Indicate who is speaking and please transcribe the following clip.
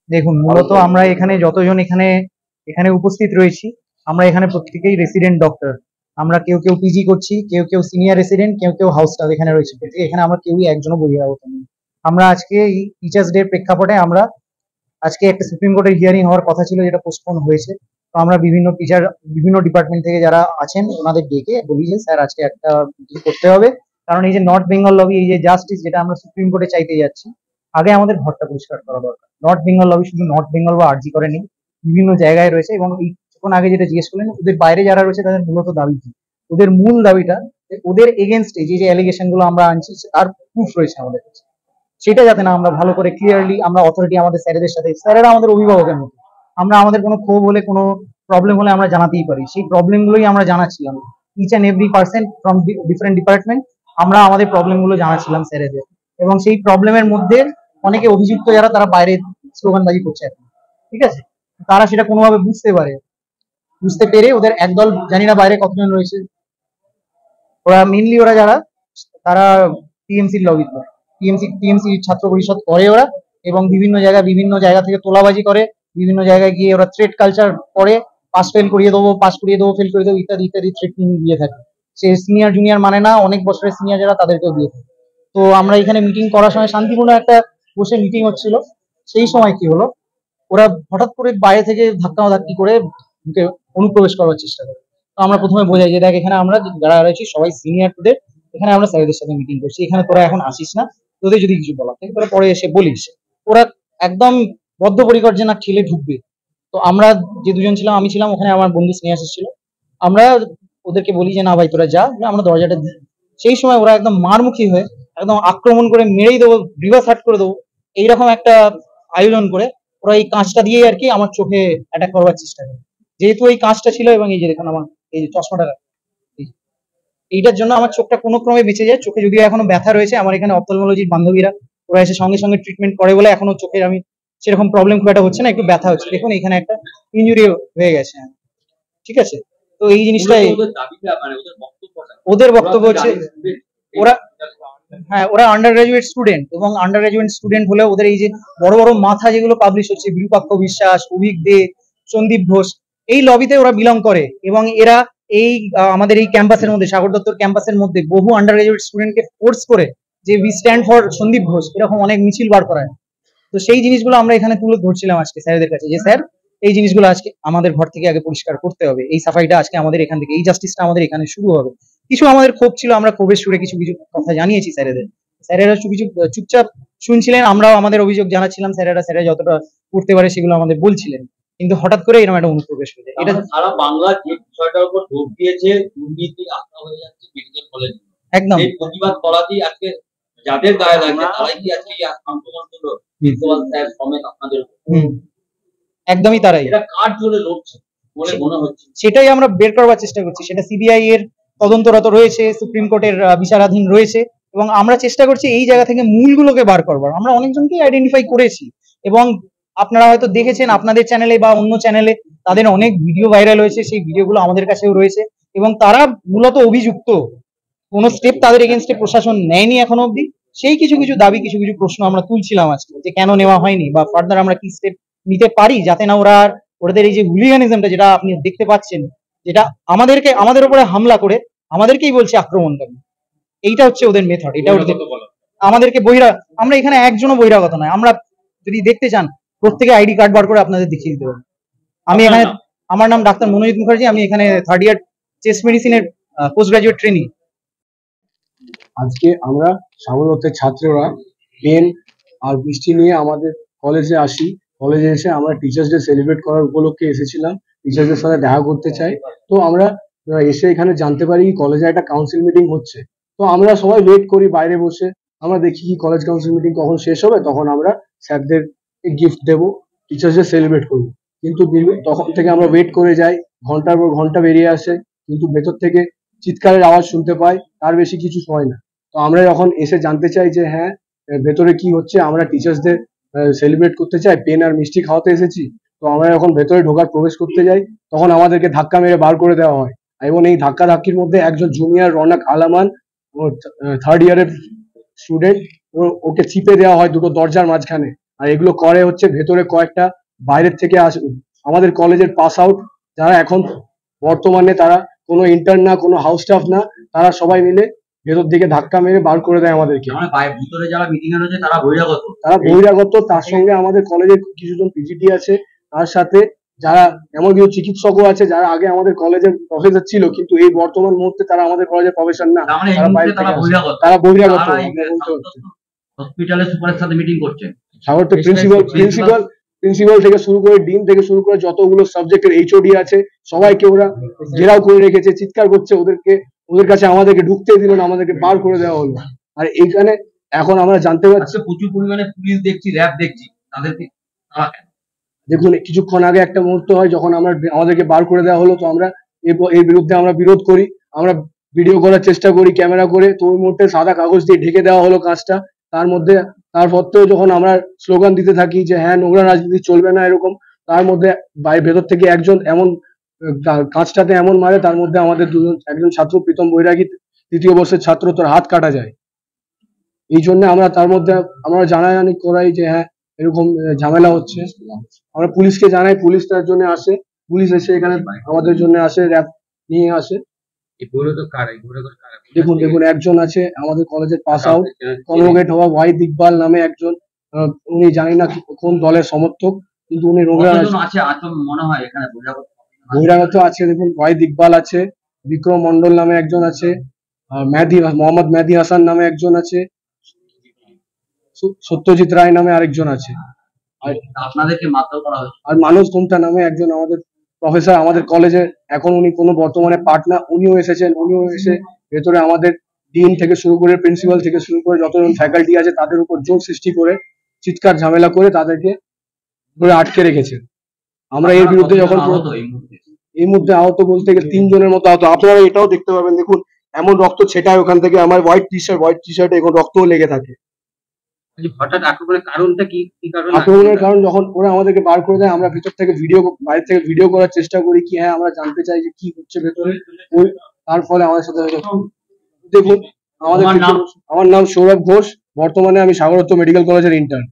Speaker 1: দেখুন, মূলত আমরা এখানে যতজন এখানে এখানে উপস্থিত রয়েছি, আমরা এখানে প্রত্যেকেই রেসিডেন্ট ডক্টর। আমরা কেউ কেউ পিজি করছি, কেউ কেউ সিনিয়র রেসিডেন্ট, কেউ কেউ হাউস স্টাফ এখানে রয়েছে। প্রত্যেকে এখানে আমরা কেউই একজনও বহিরাগত নেই। আমরা আজকে এই টিচার্স ডে প্রেক্ষাপটে আমরা আজকে একটা সুপ্রিম কোর্টের হিয়ারিং হওয়ার কথা ছিল, যেটা পোস্টপোন হয়েছে। তো আমরা বিভিন্ন টিচার, বিভিন্ন ডিপার্টমেন্ট থেকে যারা আছেন ওনাদের ডেকে বলি যে স্যার আজকে একটা মিটিং করতে হবে, কারণ এই যে নর্থ বেঙ্গল লবি, এই যে জাস্টিস যেটা আমরা সুপ্রিম কোর্টে চাইতে যাচ্ছি, আগে আমাদের ঘরটা পরিষ্কার করা দরকার। নর্থ বেঙ্গল লবি শুধু নর্থ বেঙ্গল বা আরজি করে নেই, বিভিন্ন জায়গায় রয়েছে। এবং এই কিছুক্ষণ আগে যেটা জিজ্ঞেস করলেন, ওদের বাইরে যারা রয়েছে তাদের মূলত দাবি কি, ওদের মূল দাবিটা যে ওদের এগেনস্টে যে যে অ্যালিগেশন গুলো আমরা আনছি তার প্রুফ রয়েছে আমাদের কাছে, সেটা যাতে না আমরা ভালো করে ক্লিয়ারলি আমরা অথরিটি আমাদের স্যারেদের সাথে, স্যারেরা আমাদের অভিভাবকের মতো, আমরা আমাদের কোনো ক্ষোভ হলে কোনো প্রবলেম হলে আমরা জানাতেই পারি। সেই প্রবলেম গুলোই আমরা জানাচ্ছিলাম, each and every person from different department, আমরা আমাদের প্রবলেম গুলো জানাচ্ছিলাম স্যারেদের। এবং সেই প্রবলেমের মধ্যে অনেকে অভিযুক্ত যারা, তারা বাইরে স্লোগানবাজি করছে এখন, ঠিক আছে, তারা সেটা কোনোভাবে বুঝতে পারে, বুঝতে পেরে ওদের একদল, জানি না বাইরে কতজন রয়েছে, ওরা মেনলি ওরা যারা, তারা টিএমসির লবি করে, টিএমসি ছাত্র পরিষদ করে ওরা। এবং বিভিন্ন জায়গা থেকে তোলাবাজি করে, বিভিন্ন জায়গায় গিয়ে ওরা থ্রেট কালচার করে, পাস ফেল করিয়ে দেবো, পাস করিয়ে দেবো, ফেল করে দেবো, ইত্যাদি ইত্যাদি থ্রেটনিং দিয়ে থাকে। সে সিনিয়র জুনিয়র মানে না, অনেক বছরের সিনিয়র যারা তাদেরকেও দিয়ে থাকে। তো আমরা এখানে মিটিং করার সময় শান্তিপূর্ণ একটা বসে মিটিং হচ্ছিল, সেই সময় কি হলো, ওরা হঠাৎ করে বাইরে থেকে ধাক্কি করে ঢুকে অনুপ্রবেশ করার চেষ্টা করে। তো আমরা প্রথমে বোঝাই যে দেখ, এখানে আমরা যারা রয়েছি সবাই সিনিয়র, তোদের এখানে আমরা স্যারদের সাথে মিটিং করছি, এখানে তোরা এখন আসিস না, তোদের যদি কিছু বলার থাকে তোরা পরে এসে বলিস। ওরা একদম বদ্ধপরিকর যে না ঠেলে ঢুকবে। তো আমরা যে দুজন ছিলাম, আমি ছিলাম ওখানে, আমার বন্ধু স্নেহাশিস ছিল, আমরা ওদেরকে বলি যে না ভাই তোরা যা, আমরা দরজাটা দিই। সেই সময় ওরা একদম মারমুখী হয়ে একদম আক্রমণ করে মেরেই দেবো, রিভার্স হার্ট করে দেবো, এইরকম একটা আয়োজন করে ওরা এই কাঁচটা দিয়ে আর কি আমার চোখে অ্যাটাক করবার চেষ্টা করে। যেহেতু এই কাঁচটা ছিল, এবং এই যে দেখুন আমার এই যে চশমাটা, এইটার জন্য আমার চোখটা কোনো ক্রমে বেঁচে যায়। চোখে যদিও এখনো ব্যথা রয়েছে, আমার এখানে অপথলমোলজির বান্ধবীরা ওরা এসে সঙ্গে সঙ্গে ট্রিটমেন্ট করে বলে এখনো চোখের আমি সেরকম প্রবলেম খুব একটা হচ্ছে না, একটু ব্যথা হচ্ছে। দেখুন এখানে একটা ইনজুরি হয়ে গেছে, ঠিক আছে। তো এই জিনিসটা ওদের বক্তব্য হচ্ছে, ওরা, হ্যাঁ ওরা আন্ডার গ্রাজুয়েট স্টুডেন্ট, এবং আন্ডার গ্রাজুয়েট স্টুডেন্ট হলে ওদের এই যে বড় বড় মাথা যেগুলো পাবলিশ হচ্ছে, বিরূপাক্ষ বিশ্বাস, অভিক দে, সন্দীপ ঘোষ, এই লবিতে ওরা বিলং করে। এবং এরা এই আমাদের এই ক্যাম্পাসের মধ্যে, সাগর দত্তর ক্যাম্পাসের মধ্যে বহু আন্ডার গ্রাজুয়েট স্টুডেন্টকে ফোর্স করে যে we stand for Sandip Ghosh, এরকম অনেক মিছিল বার করায়। তো সেই জিনিসগুলো আমরা এখানে তুলে ধরছিলাম আজকে স্যারদের কাছে, যে স্যার এই জিনিসগুলো আজকে আমাদের ঘর থেকে আগে পরিষ্কার করতে হবে, এই সাফাইটা আজকে আমাদের এখান থেকে, এই জাস্টিসটা আমাদের এখানে শুরু হবে। কিছু আমাদের ক্ষোভ ছিল, আমরা ক্ষোভের সুরে কিছু কিছু কথা জানিয়েছি স্যারেদের, স্যারেরা কিছু চুপচাপ শুনছিলেন, আমরাও আমাদের অভিযোগ জানাচ্ছিলাম, স্যারেরা যতটা করতে পারে সেগুলো আমাদের বলছিলেন। কিন্তু হঠাৎ করে এরকম একটা অনুপ্রবেশ হয়ে যায়। এটা সারা বাংলা যে বিষয়টার উপর জোর দিয়েছে, দুর্নীতি আস্থা হয়ে যাচ্ছে মেডিকেল কলেজ, একদম এই প্রতিবাদ করাতেই আজকে যাদের গায়ে লাগছে তারাই কি আজকে এই আক্রমণ করলো প্রিন্সিপাল স্যার সমেত আপনাদের। একদমই তারাই। এটা কার জন্য লড়ছে বলে মনে হচ্ছে, সেটাই আমরা বের করবার চেষ্টা করছি। সেটা সিবিআই এর তদন্তরত রয়েছে, সুপ্রিম কোর্টের বিচারাধীন রয়েছে, এবং আমরা চেষ্টা করছি এই জায়গা থেকে মূলগুলোকে বার করবার। আমরা অনেকজনকে আইডেন্টিফাই করেছি, এবং আপনারা হয়তো দেখেছেন আপনাদের চ্যানেলে বা অন্য চ্যানেলে তাদের অনেক ভিডিও ভাইরাল হয়েছে, সেই ভিডিওগুলো আমাদের কাছেও রয়েছে। এবং তারা মূলত অভিযুক্ত, কোনো স্টেপ তাদের এগেনস্টে প্রশাসন নেয়নি এখনো অব্দি। সেই কিছু কিছু দাবি, কিছু কিছু প্রশ্ন আমরা তুলছিলাম আজকে, যে কেন নেওয়া হয়নি, বা ফার্দার আমরা কি স্টেপ নিতে পারি যাতে না ওদের এই যে হুলিগানিজমটা যেটা আপনি দেখতে পাচ্ছেন, যেটা আমাদের উপরে হামলা করে আমাদেরকেই বলছে আক্রমণকারী, এইটা হচ্ছে ওদের মেথড। এটা ওদের আমাদেরকে আমরা এখানে একজনও বহিরাগত নয়। আমরা যদি দেখতে চান প্রত্যেকে আইডি কার্ড বার করে আপনাদের দেখিয়ে দিতে পারবো। আমি এখানে, আমার নাম ডাক্তার মনোজিৎ মুখার্জি, আমি এখানে 3rd ইয়ার চেস্ট মেডিসিনের পোস্ট গ্রাজুয়েট ট্রেনিং।
Speaker 2: আজকে আমরা সাগর দত্তের ছাত্ররা পেন আর বৃষ্টি নিয়ে আমাদের কলেজে আসি। কলেজে এসে আমরা টিচার্স ডে সেলিব্রেট করার উপলক্ষে এসেছিলাম, টিচারদের সাথে দেখা করতে চাই। তো আমরা এসে এখানে জানতে পারি কলেজে একটা কাউন্সিল মিটিং হচ্ছে। তো আমরা সবাই ওয়েট করি বাইরে বসে, আমরা দেখি কি কলেজ কাউন্সিল মিটিং কখন শেষ হবে, তখন আমরা স্যারদের গিফট দেবো, টিচার্স ডে সেলিব্রেট করবো। কিন্তু তখন থেকে আমরা ওয়েট করে যাই, ঘন্টার পর ঘন্টা বেরিয়ে আসে, কিন্তু ভেতর থেকে চিৎকারের আওয়াজ শুনতে পাই, তার বেশি কিছু হয় না। তো আমরা যখন এসে জানতে চাই যে হ্যাঁ ভেতরে কি হচ্ছে, আমরা টিচার্সদের সেলিব্রেট করতে চাই, পেন আর মিষ্টি খাওয়াতে এসেছি, তো আমরা যখন ভেতরে প্রবেশ করতে যাই তখন আমাদেরকে ধাক্কা মেরে বার করে দেওয়া হয়। এবং এই ধাক্কির মধ্যে একজন জুনিয়র রৌনক আলামান, 3rd ইয়ারের স্টুডেন্ট, ওকে চিপে দেওয়া হয় দুটো দরজার মাঝখানে। আর এগুলো করে হচ্ছে ভেতরে কয়েকটা বাইরের থেকে আমাদের কলেজের পাস আউট, যারা এখন বর্তমানে তারা কোনো ইন্টার্ন না, কোনো হাউস স্টাফ না, তারা সবাই মিলে ভেতর দিকে ধাক্কা মেরে বার করে দেয় আমাদেরকে।
Speaker 3: ভিতরে যারা মিটিং এ রয়েছে তারা বহিরাগত,
Speaker 2: তার সঙ্গে আমাদের কলেজের কিছুজন পিজিটি আছে, তার সাথে যারা এমন কিছু চিকিৎসকও আছে যারা আগে আমাদের কলেজের প্রফেসর ছিল, কিন্তু এই বর্তমান মুহূর্তে তারা আমাদের কলেজের প্রফেসর না, তারা বহিরাগত।
Speaker 3: হসপিটালে সুপারের সাথে মিটিং করছে,
Speaker 2: সাগরতে প্রিন্সিপাল থেকে শুরু করে ডিন থেকে শুরু করে যতগুলো সাবজেক্টের এইচওডি আছে সবাইকে ওরা ঘেরাও করে রেখেছে, চিৎকার করছে, ওদের কাছে আমাদেরকে ঢুকতে দিল না, আমাদেরকে বার করে দেওয়া হলো। আর এইখানে এখন আমরা জানতে পারছি
Speaker 3: প্রচুর পরিমাণে পুলিশ দেখছি, র্যাব দেখছি, তাদেরকে
Speaker 2: দেখুন কিছুক্ষণ আগে একটা মুহূর্ত হয় যখন আমাদেরকে বার করে দেওয়া হলো, তো আমরা এর বিরুদ্ধে আমরা বিরোধ করি, আমরা ভিডিও করার চেষ্টা করি ক্যামেরা করে, তো ওই মুহূর্তে সাদা কাগজ দিয়ে ঢেকে দেওয়া হলো কাজটা। তার সত্ত্বেও যখন আমরা স্লোগান দিতে থাকি যে হ্যাঁ নোংরা রাজনীতি চলবে না এরকম, তার মধ্যে ভেতর থেকে একজন এমন কাঁচটাতে এমন মারে, তার মধ্যে আমাদের একজন ছাত্র প্রীতম বৈরাগী ৩য় বর্ষের ছাত্র, তোর হাত কাটা যায়। এই জন্য আমরা তার মধ্যে আমরা জানাজানি করাই যে হ্যাঁ এরকম ঝামেলা হচ্ছে, আমরা পুলিশকে জানাই, পুলিশ তার জন্য আসে, পুলিশ এসে এখানে আমাদের জন্য আসে, র্যাব নিয়ে আসে। দেখুন একজন আছে আমাদের কলেজের পাস আউট, কনভোকেট হওয়া ওয়াহিদ ইকবাল নামে একজন, উনি জানি না কোন দলের সমর্থক, কিন্তু উনি বহিরাগত আছে। দেখুন ওয়াহিদ ইকবাল আছে, বিক্রম মন্ডল নামে একজন আছে, মোহাম্মদ মেহেদী হাসান নামে একজন আছে, সত্যজিৎ রায় নামে আরেকজন আছে, আর মানস গুমটা নামে একজন আমাদের প্রফেসর আমাদের কলেজে, এখন উনি কোনো বর্তমানে পার্ট না, উনিও এসে ভেতরে আমাদের ডিন থেকে শুরু করে প্রিন্সিপাল থেকে শুরু করে যতজন ফ্যাকাল্টি আছে তাদের উপর জোর সৃষ্টি করে চিৎকার ঝামেলা করে তাদেরকে ধরে আটকে রেখেছে। আমরা এর বিরুদ্ধে যখন এই মুহূর্তে আহত বলতে গেলে 3 জনের মতো আহত, আপনারা এটাও দেখতে পাবেন, দেখুন এমন রক্ত ছেটায় ওখান থেকে, আমার হোয়াইট টি শার্টে এখন রক্তও লেগে থাকে।
Speaker 3: হঠাৎ আক্রমণের কারণটা কি?
Speaker 2: আক্রমণের কারণ যখন ওরা আমাদেরকে বার করে দেয়, আমরা ভিতর থেকে বাইরে থেকে ভিডিও করার চেষ্টা করি কি হ্যাঁ আমরা জানতে চাই যে কি হচ্ছে ভেতরে, তার ফলে আমাদের সাথে দেখুন আমার নাম সৌরভ ঘোষ, বর্তমানে আমি সাগরত্ব মেডিকেল কলেজের ইন্টার্ন।